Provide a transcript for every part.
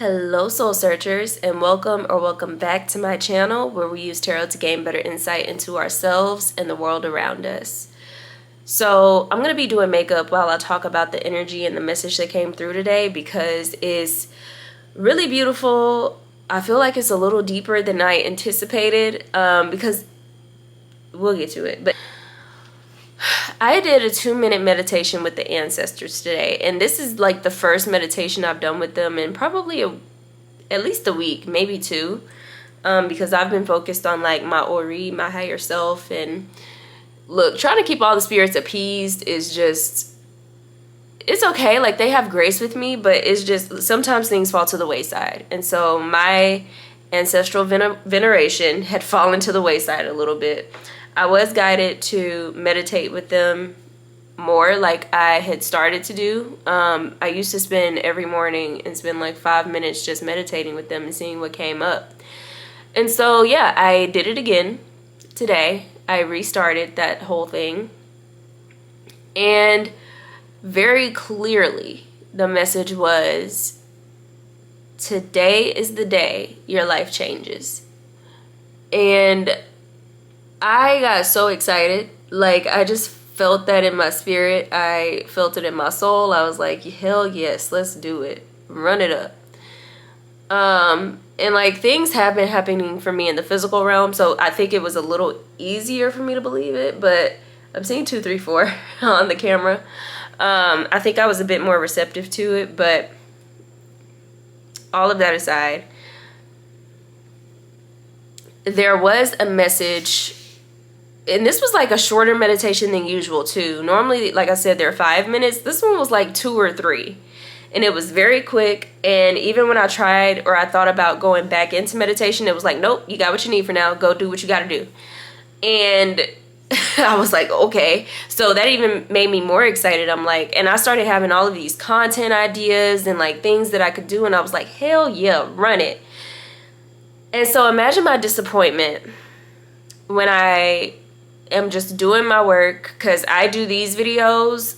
Hello soul searchers, and welcome back to my channel where we use tarot to gain better insight into ourselves and the world around us. So I'm going to be doing makeup while I talk about the energy and the message that came through today because it's really beautiful. I feel like it's a little deeper than I anticipated because we'll get to it. But I did a 2-minute meditation with the ancestors today, and this is like the first meditation I've done with them in probably at least a week, maybe two, because I've been focused on like my Ori, my higher self, and look, trying to keep all the spirits appeased is just, it's okay, like they have grace with me, but it's just sometimes things fall to the wayside, and so my ancestral veneration had fallen to the wayside a little bit. I was guided to meditate with them more like I had started to do. I used to spend every morning and spend like 5 minutes just meditating with them and seeing what came up. And so, yeah, I did it again today. I restarted that whole thing. And very clearly, the message was, today is the day your life changes. And I got so excited. Like, I just felt that in my spirit. I felt it in my soul. I was like, hell yes, let's do it. Run it up. And like things have been happening for me in the physical realm, so I think it was a little easier for me to believe it, but I'm seeing 2, 3, 4 on the camera. I think I was a bit more receptive to it, but all of that aside, there was a message. And this was like a shorter meditation than usual too. Normally, like I said, they're 5 minutes. This one was like 2 or 3. And it was very quick. And even when I tried or I thought about going back into meditation, it was like, nope, you got what you need for now. Go do what you got to do. And I was like, okay. So that even made me more excited. I'm like, and I started having all of these content ideas and like things that I could do. And I was like, hell yeah, run it. And so imagine my disappointment when I am just doing my work, because I do these videos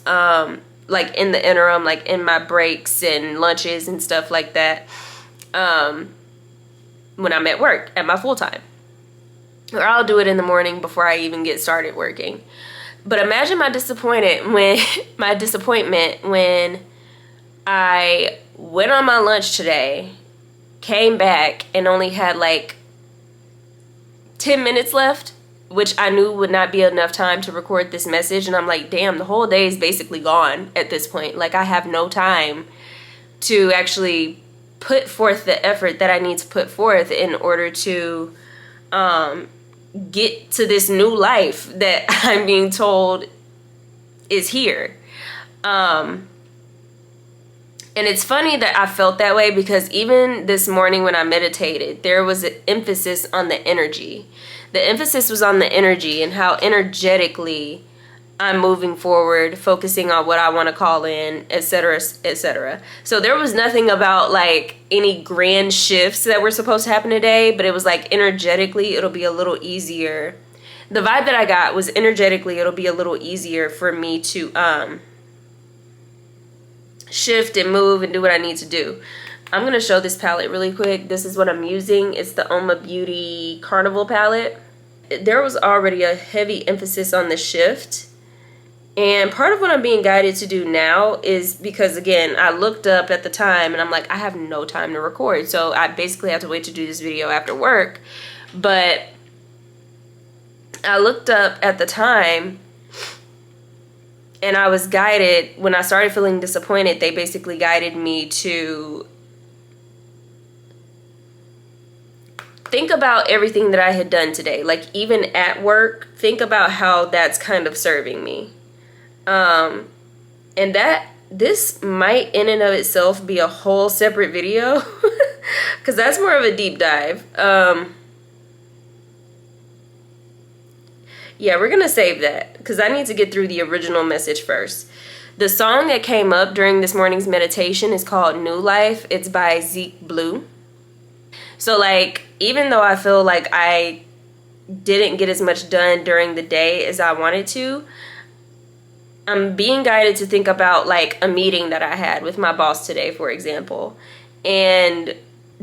like in the interim, like in my breaks and lunches and stuff like that, when I'm at work at my full-time, or I'll do it in the morning before I even get started working. But imagine my disappointment when I went on my lunch today, came back and only had like 10 minutes left, which I knew would not be enough time to record this message. And I'm like, damn, the whole day is basically gone at this point. Like, I have no time to actually put forth the effort that I need to put forth in order to get to this new life that I'm being told is here. And it's funny that I felt that way because even this morning when I meditated, there was an emphasis on the energy. The emphasis was on the energy and how energetically I'm moving forward, focusing on what I want to call in, etc., etc. So there was nothing about like any grand shifts that were supposed to happen today, but it was like energetically it'll be a little easier. The vibe that I got was energetically it'll be a little easier for me to shift and move and do what I need to do. I'm going to show this palette really quick. This is what I'm using. It's the Oma Beauty Carnival palette. There was already a heavy emphasis on the shift. And part of what I'm being guided to do now is because, again, I looked up at the time and I'm like, I have no time to record. So I basically have to wait to do this video after work. But I looked up at the time and I was guided, when I started feeling disappointed, they basically guided me to think about everything that I had done today. Like, even at work, think about how that's kind of serving me. And this might in and of itself be a whole separate video because that's more of a deep dive. Yeah, we're gonna save that because I need to get through the original message first. The song that came up during this morning's meditation is called New Life. It's by Zeke Blue. So like, even though I feel like I didn't get as much done during the day as I wanted to, I'm being guided to think about like a meeting that I had with my boss today, for example. And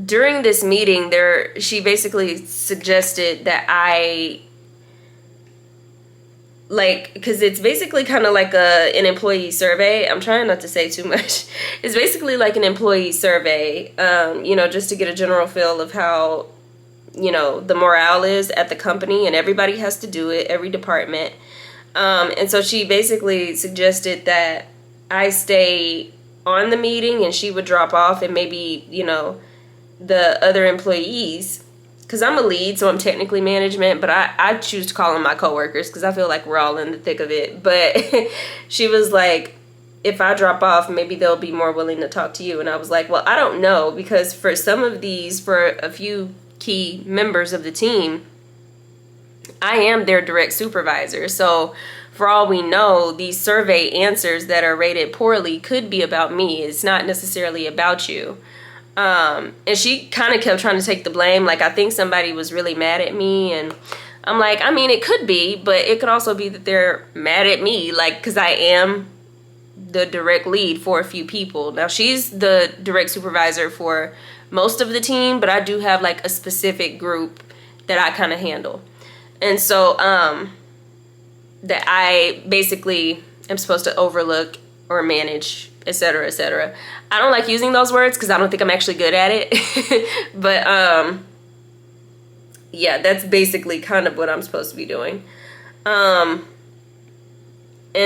during this meeting, she basically suggested that because it's basically kind of like an employee survey. I'm trying not to say too much. It's basically like an employee survey, just to get a general feel of how, the morale is at the company, and everybody has to do it, every department. And so she basically suggested that I stay on the meeting and she would drop off, and maybe, the other employees, because I'm a lead, so I'm technically management, but I choose to call them my coworkers because I feel like we're all in the thick of it. But she was like, if I drop off, maybe they'll be more willing to talk to you. And I was like, well, I don't know, because for a few key members of the team, I am their direct supervisor. So for all we know, these survey answers that are rated poorly could be about me. It's not necessarily about you. And she kind of kept trying to take the blame. Like, I think somebody was really mad at me. And I'm like, I mean, it could be, but it could also be that they're mad at me. Like, because I am the direct lead for a few people. Now, she's the direct supervisor for most of the team, but I do have like a specific group that I kind of handle. And so, that I basically am supposed to overlook or manage, etc., etc. I don't like using those words because I don't think I'm actually good at it. But yeah, that's basically kind of what I'm supposed to be doing. And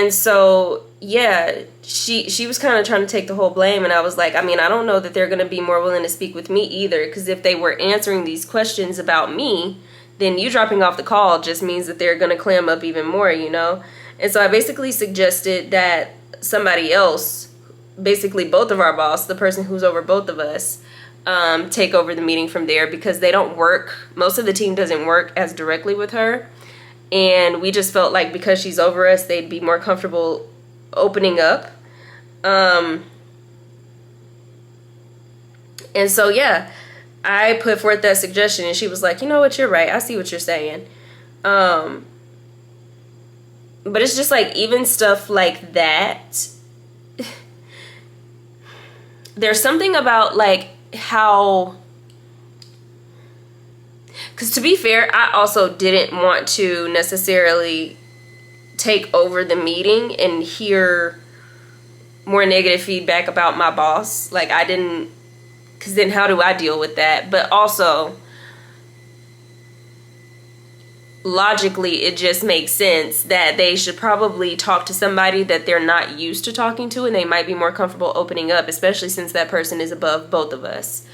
so yeah, she was kind of trying to take the whole blame, and I was like, I mean, I don't know that they're going to be more willing to speak with me either, because if they were answering these questions about me, then you dropping off the call just means that they're going to clam up even more, And so I basically suggested that somebody else, basically both of our boss, the person who's over both of us, take over the meeting from there, because they don't work, most of the team doesn't work as directly with her. And we just felt like because she's over us, they'd be more comfortable opening up. And so, yeah, I put forth that suggestion, and she was like, you know what, you're right. I see what you're saying. But it's just like, even stuff like that, there's something about like how, because to be fair, I also didn't want to necessarily take over the meeting and hear more negative feedback about my boss. Like, I didn't, because then how do I deal with that? But also, logically, it just makes sense that they should probably talk to somebody that they're not used to talking to, and they might be more comfortable opening up, especially since that person is above both of us.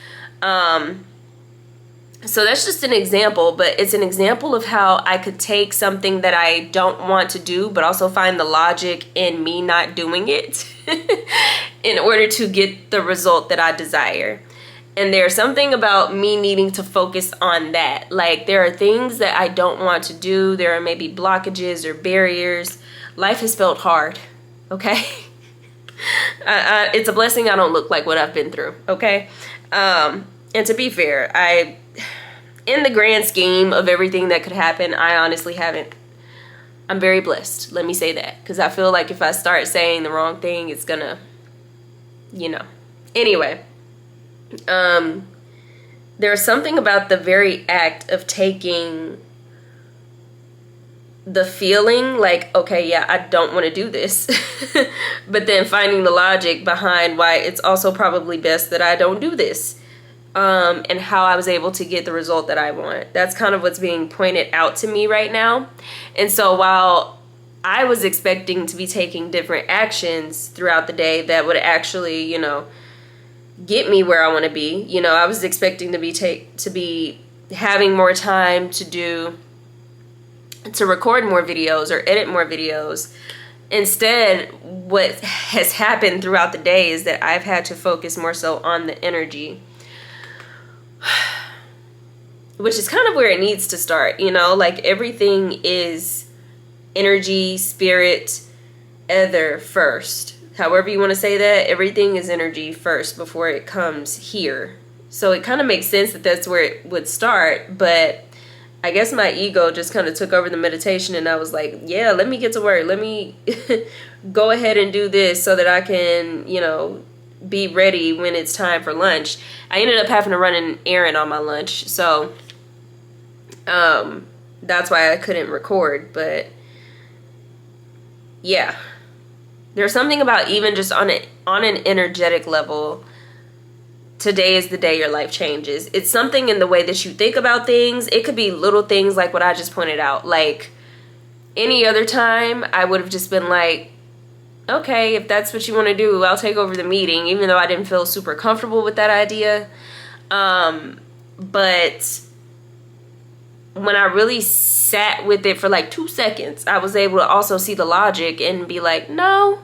So that's just an example, but it's an example of how I could take something that I don't want to do, but also find the logic in me not doing it in order to get the result that I desire. And there's something about me needing to focus on that. Like, there are things that I don't want to do. There are maybe blockages or barriers. Life has felt hard, okay? It's a blessing I don't look like what I've been through, okay? And to be fair, in the grand scheme of everything that could happen, I honestly haven't. I'm very blessed, let me say that. Because I feel like if I start saying the wrong thing, it's gonna, Anyway. There's something about the very act of taking the feeling like, okay, yeah, I don't want to do this, but then finding the logic behind why it's also probably best that I don't do this, and how I was able to get the result that I want. That's kind of what's being pointed out to me right now. And so while I was expecting to be taking different actions throughout the day that would actually, get me where I want to be. I was expecting to be having more time to record more videos or edit more videos. Instead, what has happened throughout the day is that I've had to focus more so on the energy, which is kind of where it needs to start. Like, everything is energy, spirit, ether first. However you want to say that, everything is energy first before it comes here. So it kind of makes sense that that's where it would start, but I guess my ego just kind of took over the meditation, and I was like, yeah, let me get to work. Let me go ahead and do this so that I can, be ready when it's time for lunch. I ended up having to run an errand on my lunch, so that's why I couldn't record. But yeah, there's something about even just on an energetic level, today is the day your life changes. It's something in the way that you think about things. It could be little things like what I just pointed out. Like any other time, I would have just been like, okay, if that's what you want to do, I'll take over the meeting, even though I didn't feel super comfortable with that idea. But when I really sat with it for like 2 seconds, I was able to also see the logic and be like, no.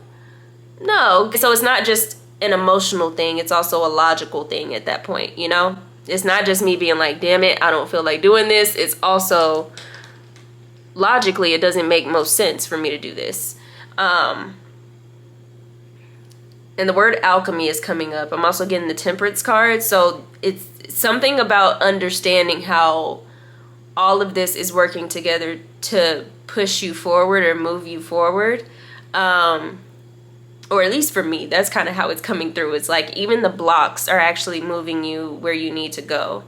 So it's not just an emotional thing, it's also a logical thing at that point, you know? It's not just me being like, damn it, I don't feel like doing this. It's also logically, it doesn't make most sense for me to do this. And the word alchemy is coming up. I'm also getting the temperance card. So it's something about understanding how all of this is working together to push you forward or move you forward. Or at least for me, that's kind of how it's coming through. It's like even the blocks are actually moving you where you need to go.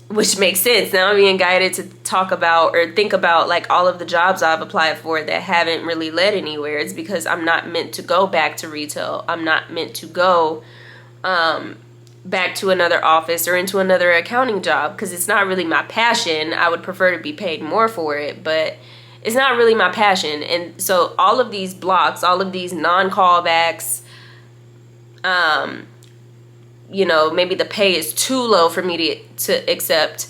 Which makes sense. Now I'm being guided to talk about or think about like all of the jobs I've applied for that haven't really led anywhere. It's because I'm not meant to go back to retail. I'm not meant to go back to another office or into another accounting job because it's not really my passion. I would prefer to be paid more for it, but it's not really my passion. And so all of these blocks, all of these non-callbacks, you know, maybe the pay is too low for me to accept.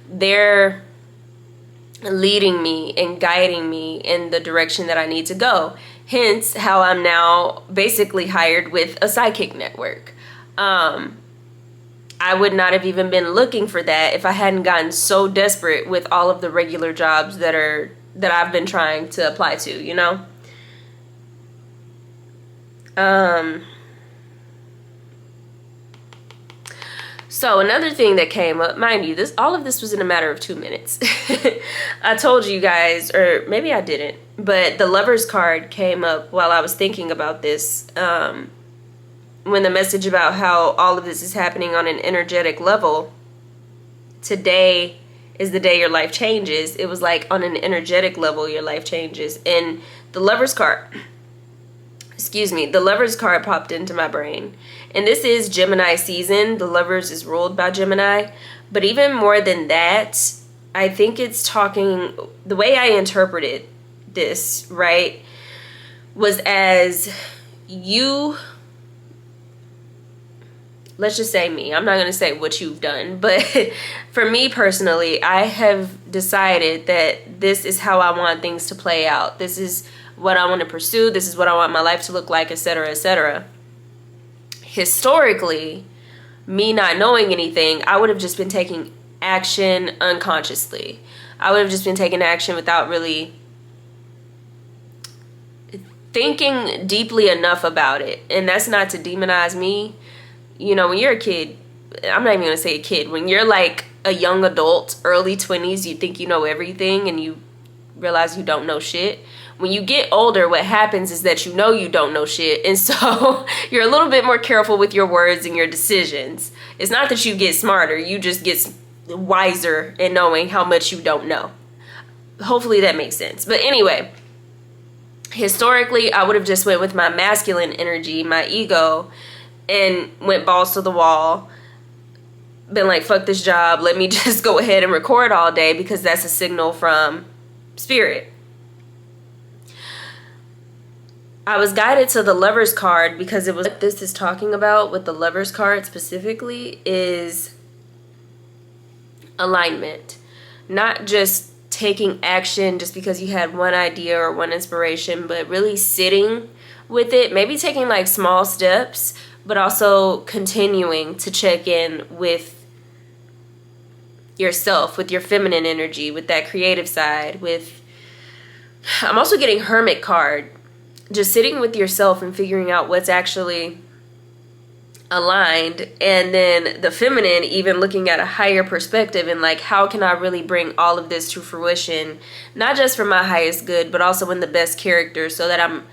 They're leading me and guiding me in the direction that I need to go. Hence how I'm now basically hired with a psychic network. I would not have even been looking for that if I hadn't gotten so desperate with all of the regular jobs that I've been trying to apply to, you know? So another thing that came up, mind you, all of this was in a matter of 2 minutes. I told you guys, or maybe I didn't, but the Lover's card came up while I was thinking about this. When the message about how all of this is happening on an energetic level, today is the day your life changes. It was like on an energetic level, your life changes. And the Lover's card, the Lover's card popped into my brain. And this is Gemini season. The Lovers is ruled by Gemini. But even more than that, I think it's talking, the way I interpreted this, right, was as you, let's just say me. I'm not going to say what you've done. But for me personally, I have decided that this is how I want things to play out. This is what I want to pursue. This is what I want my life to look like, etc., etc. Historically, me not knowing anything, I would have just been taking action unconsciously. I would have just been taking action without really thinking deeply enough about it. And that's not to demonize me. You know, when you're a kid, I'm not even going to say a kid. When you're like a young adult, early 20s, you think you know everything and you realize you don't know shit. When you get older, what happens is that you know you don't know shit. And so you're a little bit more careful with your words and your decisions. It's not that you get smarter. You just get wiser in knowing how much you don't know. Hopefully that makes sense. But anyway, historically, I would have just went with my masculine energy, my ego, and went balls to the wall. Been like, fuck this job. Let me just go ahead and record all day because that's a signal from spirit. I was guided to the Lover's card because it was what this is talking about with the Lover's card specifically is alignment. Not just taking action just because you had one idea or one inspiration, but really sitting with it, maybe taking like small steps, but also continuing to check in with yourself, with your feminine energy, with that creative side, I'm also getting Hermit card. Just sitting with yourself and figuring out what's actually aligned. And then the feminine, even looking at a higher perspective and like, how can I really bring all of this to fruition? Not just for my highest good, but also in the best character so that I'm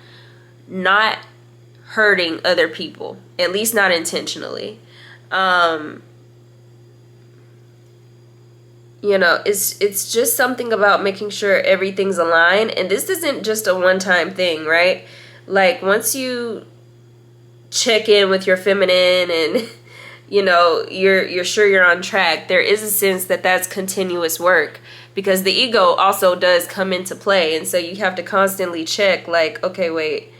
not hurting other people, at least not intentionally. It's just something about making sure everything's aligned. And this isn't just a one-time thing, right? Like, once you check in with your feminine and you're sure you're on track, there is a sense that that's continuous work, because the ego also does come into play. And so you have to constantly check, like, okay, wait,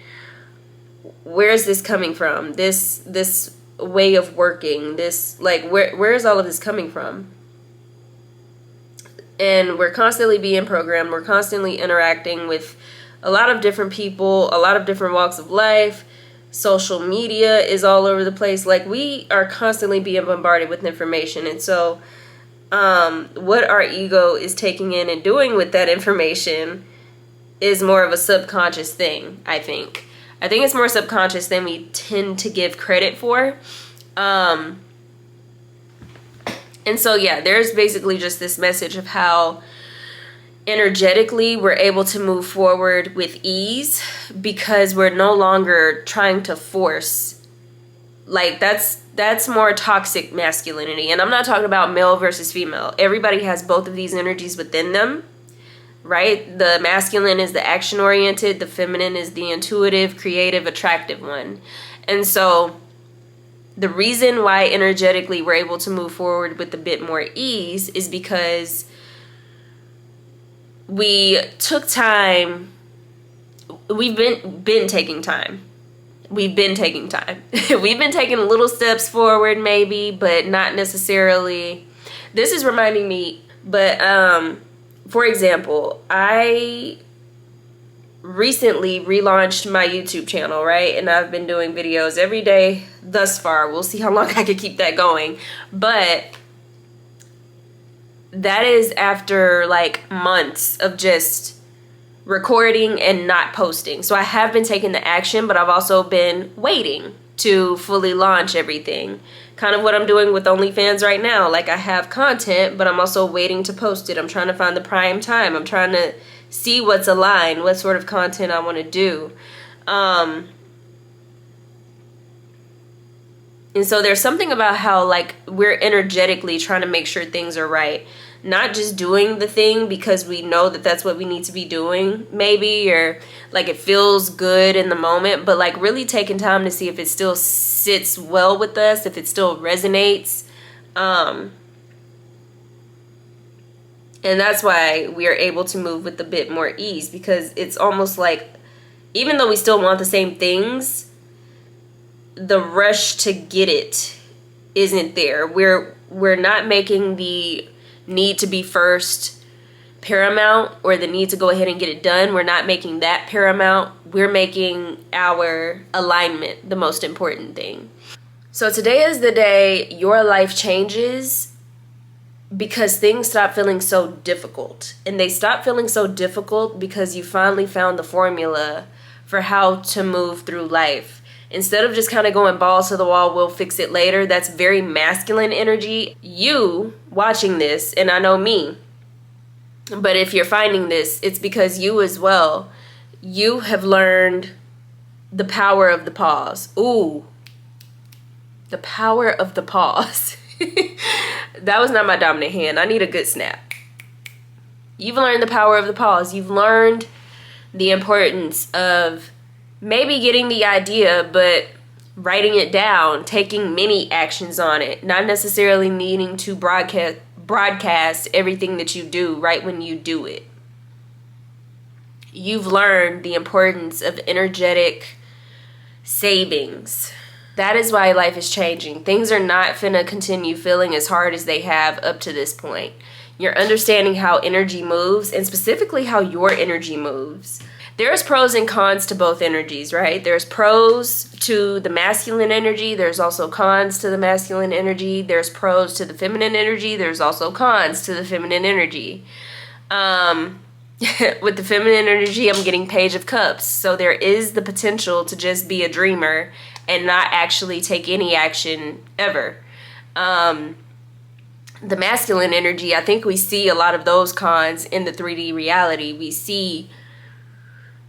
where is this coming from? This way of working, this, like, where is all of this coming from? And we're constantly being programmed. We're constantly interacting with a lot of different people, a lot of different walks of life. Social media is all over the place. Like, we are constantly being bombarded with information. And so what our ego is taking in and doing with that information is more of a subconscious thing, I think. I think it's more subconscious than we tend to give credit for. And so, yeah, there's basically just this message of how energetically we're able to move forward with ease, because we're no longer trying to force. Like, that's more toxic masculinity. And I'm not talking about male versus female. Everybody has both of these energies within them, right? The masculine is the action-oriented. The feminine is the intuitive, creative, attractive one. And so the reason why energetically we're able to move forward with a bit more ease is because we took time. We've been taking time. We've been taking time. We've been taking little steps forward, maybe, but not necessarily. This is reminding me, but for example, I recently relaunched my YouTube channel, right? And I've been doing videos every day thus far. We'll see how long I can keep that going. But that is after like months of just recording and not posting. So I have been taking the action, but I've also been waiting to fully launch everything. Kind of what I'm doing with OnlyFans right now. Like, I have content, but I'm also waiting to post it. I'm trying to find the prime time. I'm trying to see what's aligned, what sort of content I want to do. And so there's something about how, like, we're energetically trying to make sure things are right. Not just doing the thing because we know that that's what we need to be doing, maybe, or like it feels good in the moment, but like really taking time to see if it still sits well with us, if it still resonates. And that's why we are able to move with a bit more ease, because it's almost like, even though we still want the same things, the rush to get it isn't there. We're not making the need to be first paramount, or the need to go ahead and get it done. We're not making that paramount. We're making our alignment the most important thing. So today is the day your life changes, because things stop feeling so difficult. And they stop feeling so difficult because you finally found the formula for how to move through life. Instead of just kind of going balls to the wall, we'll fix it later. That's very masculine energy. You watching this, and I know me, but if you're finding this, it's because you as well, you have learned the power of the pause. Ooh, the power of the pause. That was not my dominant hand. I need a good snap. You've learned the power of the pause. You've learned the importance of maybe getting the idea, but writing it down, taking many actions on it, not necessarily needing to broadcast everything that you do right when you do it. You've learned the importance of energetic savings. That is why life is changing. Things are not finna continue feeling as hard as they have up to this point. You're understanding how energy moves, and specifically how your energy moves. There's pros and cons to both energies, right? There's pros to the masculine energy. There's also cons to the masculine energy. There's pros to the feminine energy. There's also cons to the feminine energy. With the feminine energy, I'm getting Page of Cups. So there is the potential to just be a dreamer and not actually take any action ever. The masculine energy, I think we see a lot of those cons in the 3D reality. We see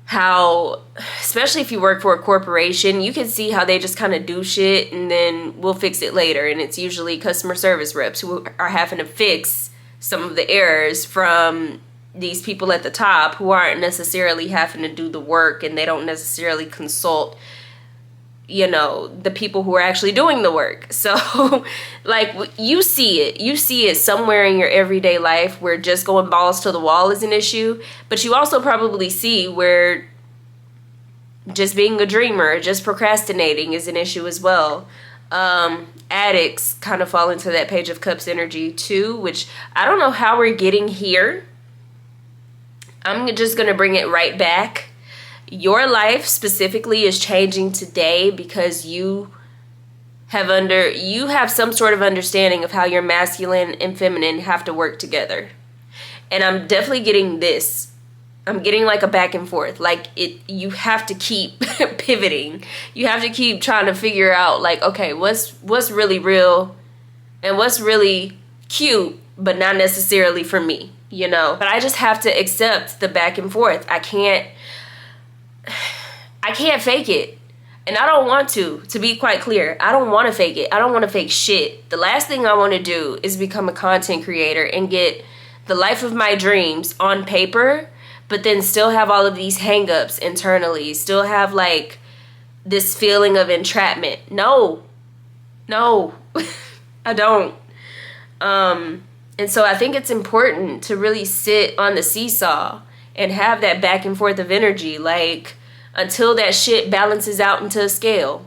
how, especially if you work for a corporation, you can see how they just kind of do shit and then we'll fix it later. And it's usually customer service reps who are having to fix some of the errors from these people at the top who aren't necessarily having to do the work, and they don't necessarily consult, you know, the people who are actually doing the work. So like, you see it somewhere in your everyday life where just going balls to the wall is an issue, but you also probably see where just being a dreamer, just procrastinating is an issue as well. Addicts kind of fall into that Page of Cups energy too, which I don't know how we're getting here. I'm just gonna bring it right back. Your life specifically is changing today because you have some sort of understanding of how your masculine and feminine have to work together. And I'm definitely getting this. I'm getting like a back and forth. Like, you have to keep pivoting. You have to keep trying to figure out, like, okay, what's really real and what's really cute, but not necessarily for me, you know? But I just have to accept the back and forth. I can't fake it. And I don't want to be quite clear. I don't want to fake it. I don't want to fake shit. The last thing I want to do is become a content creator and get the life of my dreams on paper, but then still have all of these hangups internally, still have like this feeling of entrapment. No, I don't. And so I think it's important to really sit on the seesaw and have that back and forth of energy, like, until that shit balances out into a scale.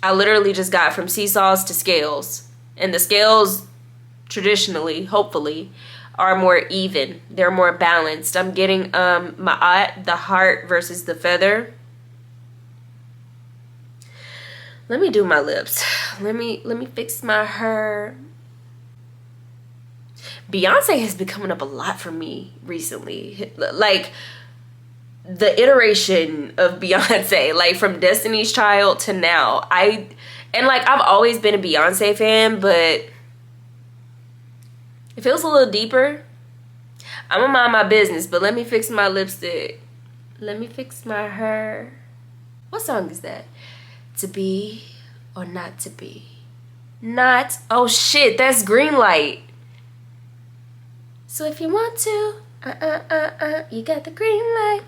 I literally just got from seesaws to scales. And the scales, traditionally, hopefully, are more even. They're more balanced. I'm getting ma'at, the heart versus the feather. Let me do my lips. Let me fix my hair. Beyonce has been coming up a lot for me recently. Like, the iteration of Beyonce, like from Destiny's Child to now. I've always been a Beyonce fan, but it feels a little deeper. I'm gonna mind my business, but let me fix my lipstick. Let me fix my hair. What song is that? To be or not to be? Not. Oh shit, that's Green Light. So if you want to, you got the green light.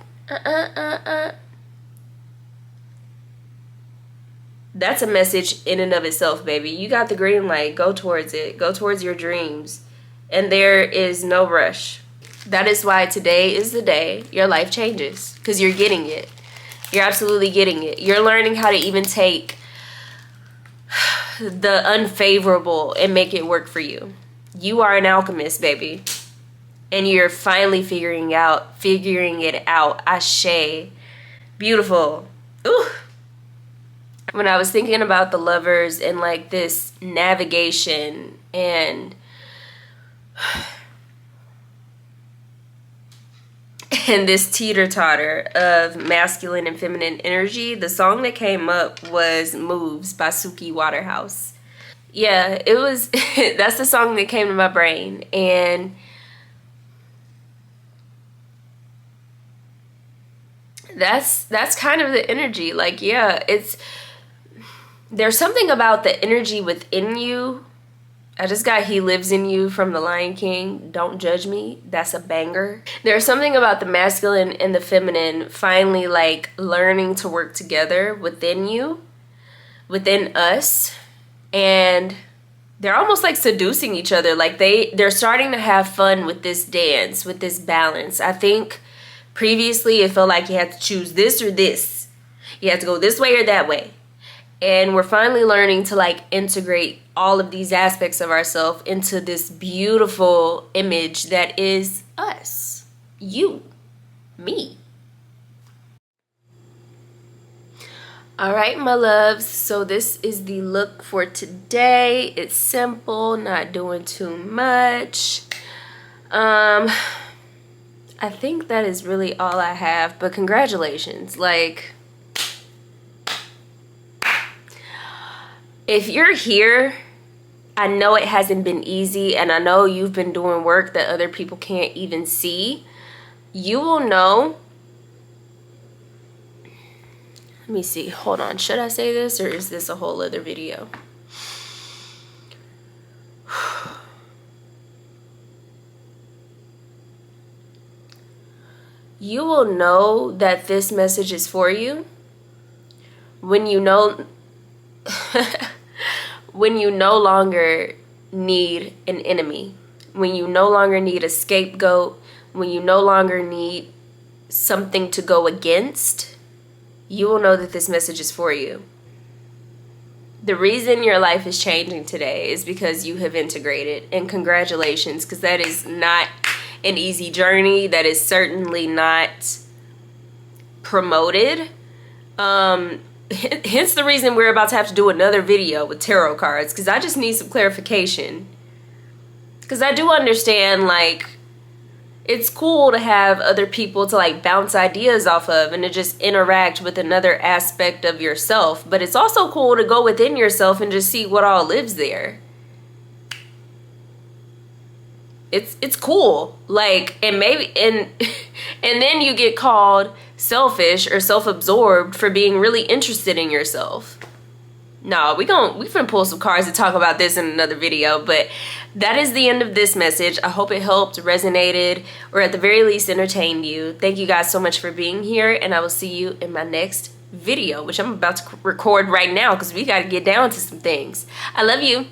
That's a message in and of itself, baby. You got the green light. Go towards it. Go towards your dreams. And there is no rush. That is why today is the day your life changes. Because you're getting it. You're absolutely getting it. You're learning how to even take the unfavorable and make it work for you. You are an alchemist, baby. And you're finally figuring it out. Ashe. Beautiful. Ooh. When I was thinking about the lovers and like this navigation and this teeter-totter of masculine and feminine energy, the song that came up was Moves by Suki Waterhouse. Yeah, it was, that's the song that came to my brain. And that's kind of the energy. Like, yeah, there's something about the energy within you. I just got He Lives in You from The Lion King. Don't judge me. That's a banger. There's something about the masculine and the feminine finally like learning to work together within you, within us. And they're almost like seducing each other. Like they're starting to have fun with this dance, with this balance. I think previously it felt like you had to choose this or this. You had to go this way or that way. And we're finally learning to like integrate all of these aspects of ourselves into this beautiful image that is us. You. Me. Alright, my loves. So this is the look for today. It's simple, not doing too much. I think that is really all I have, but congratulations. Like, if you're here, I know it hasn't been easy, and I know you've been doing work that other people can't even see. You will know Let me see. Hold on. Should I say this, or is this a whole other video? You will know that this message is for you when you know when you no longer need an enemy, when you no longer need a scapegoat, when you no longer need something to go against. You will know that this message is for you. The reason your life is changing today is because you have integrated, and congratulations, because that is not an easy journey. That is certainly not promoted. Hence the reason we're about to have to do another video with tarot cards, because I just need some clarification. Because I do understand, like, it's cool to have other people to like bounce ideas off of and to just interact with another aspect of yourself. But it's also cool to go within yourself and just see what all lives there. It's cool. Like, and maybe, and then you get called selfish or self-absorbed for being really interested in yourself. No, we finna pull some cards to talk about this in another video, but that is the end of this message. I hope it helped, resonated, or at the very least entertained you. Thank you guys so much for being here, and I will see you in my next video, which I'm about to record right now because we got to get down to some things. I love you.